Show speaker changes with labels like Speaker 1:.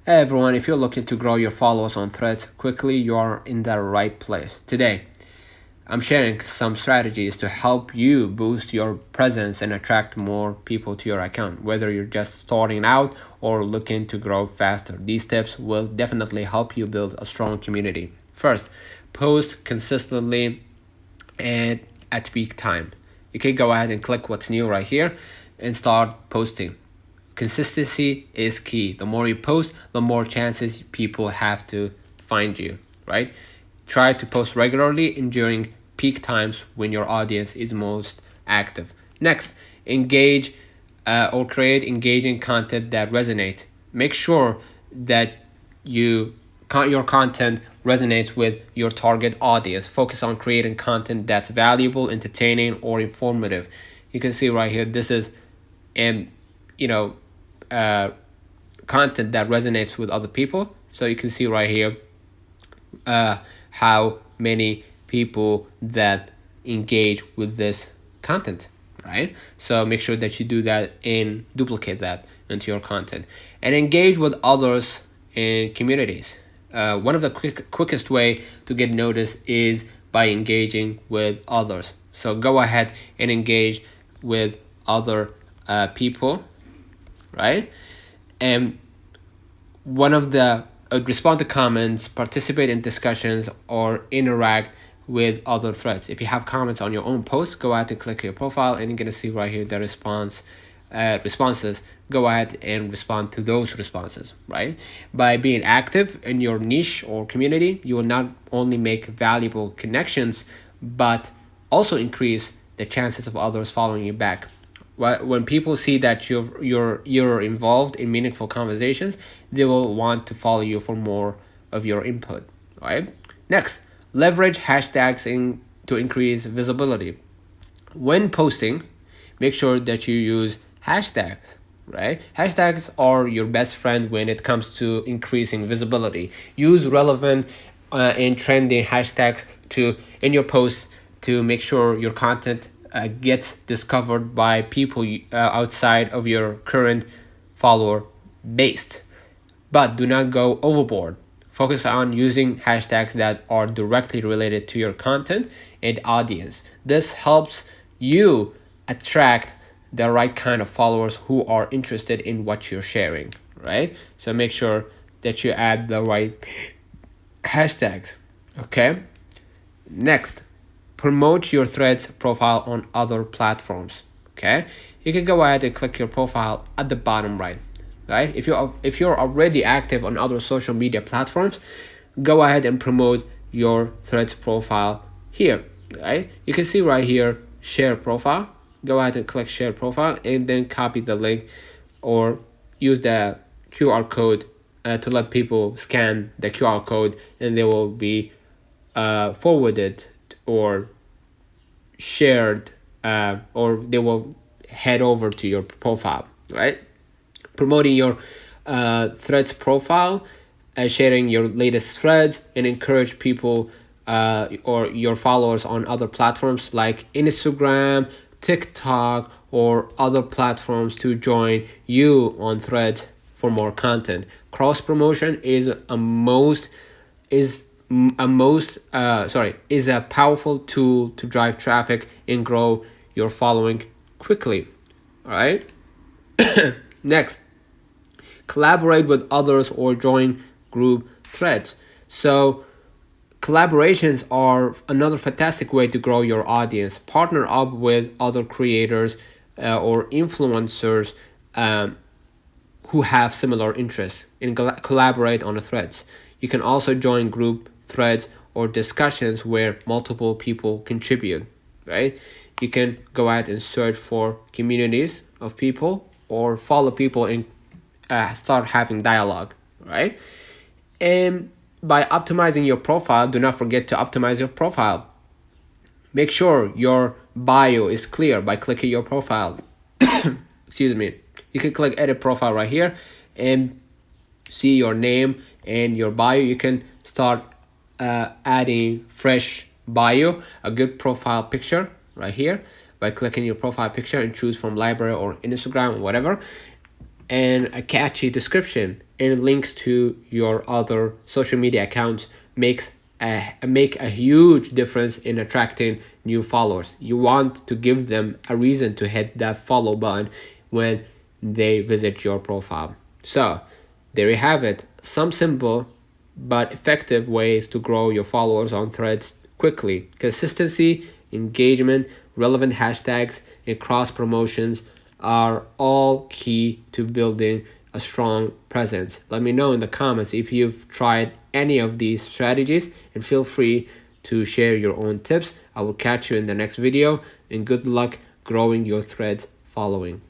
Speaker 1: Hey everyone, if you're looking to grow your followers on Threads quickly, you are in the right place. Today, I'm sharing some strategies to help you boost your presence and attract more people to your account, whether you're just starting out or looking to grow faster. These tips will definitely help you build a strong community. First, post consistently and at peak time. You can go ahead and click what's new right here and start posting. Consistency is key. The more you post, the more chances people have to find you, right? Try to post regularly and during peak times when your audience is most active. Next, engage or create engaging content that resonates. Make sure that your content resonates with your target audience. Focus on creating content that's valuable, entertaining, or informative. You can see right here, this is uh, content that resonates with other people. So you can see right here how many people that engage with this content, right? So make sure that you do that and duplicate that into your content and engage with others in communities. One of the quickest way to get noticed is by engaging with others. So go ahead and engage with other people, right? And one of the respond to comments, participate in discussions, or interact with other threads. If you have comments on your own posts, go ahead and click your profile, and you're gonna see right here the responses. Go ahead and respond to those responses, right? By being active in your niche or community, you will not only make valuable connections, but also increase the chances of others following you back. When people see that you're involved in meaningful conversations, they will want to follow you for more of your input, right? Next, leverage hashtags to increase visibility. When posting, make sure that you use hashtags, right? Hashtags are your best friend when it comes to increasing visibility. Use relevant and trending hashtags in your posts to make sure your content gets discovered by people outside of your current follower base. But do not go overboard. Focus on using hashtags that are directly related to your content and audience. This helps you attract the right kind of followers who are interested in what you're sharing, right? So make sure that you add the right hashtags, okay? Next, promote your Threads profile on other platforms, okay? You can go ahead and click your profile at the bottom right. Right? If you're already active on other social media platforms, go ahead and promote your Threads profile here. Right? You can see right here, share profile. Go ahead and click share profile and then copy the link or use the QR code to let people scan the QR code, and they will be forwarded or shared or they will head over to your profile, right? Promoting your Threads profile, sharing your latest threads, and encourage people or your followers on other platforms like Instagram, TikTok, or other platforms to join you on Threads for more content. Cross promotion is a powerful tool to drive traffic and grow your following quickly. All right. Next, collaborate with others or join group threads. So collaborations are another fantastic way to grow your audience. Partner up with other creators or influencers who have similar interests and collaborate on the threads. You can also join group threads or discussions where multiple people contribute, right? You can go ahead and search for communities of people or follow people and start having dialogue, right? And by optimizing your profile, do not forget to optimize your profile. Make sure your bio is clear by clicking your profile. Excuse me. You can click edit profile right here and see your name and your bio. You can start adding fresh bio, a good profile picture right here by clicking your profile picture and choose from library or Instagram or whatever, and a catchy description and links to your other social media accounts make a huge difference in attracting new followers. You want to give them a reason to hit that follow button when they visit your profile. So there you have it, some simple but effective ways to grow your followers on Threads quickly. Consistency, engagement, relevant hashtags, and cross promotions are all key to building a strong presence. Let me know in the comments if you've tried any of these strategies, and feel free to share your own tips. I will catch you in the next video, and good luck growing your Threads following.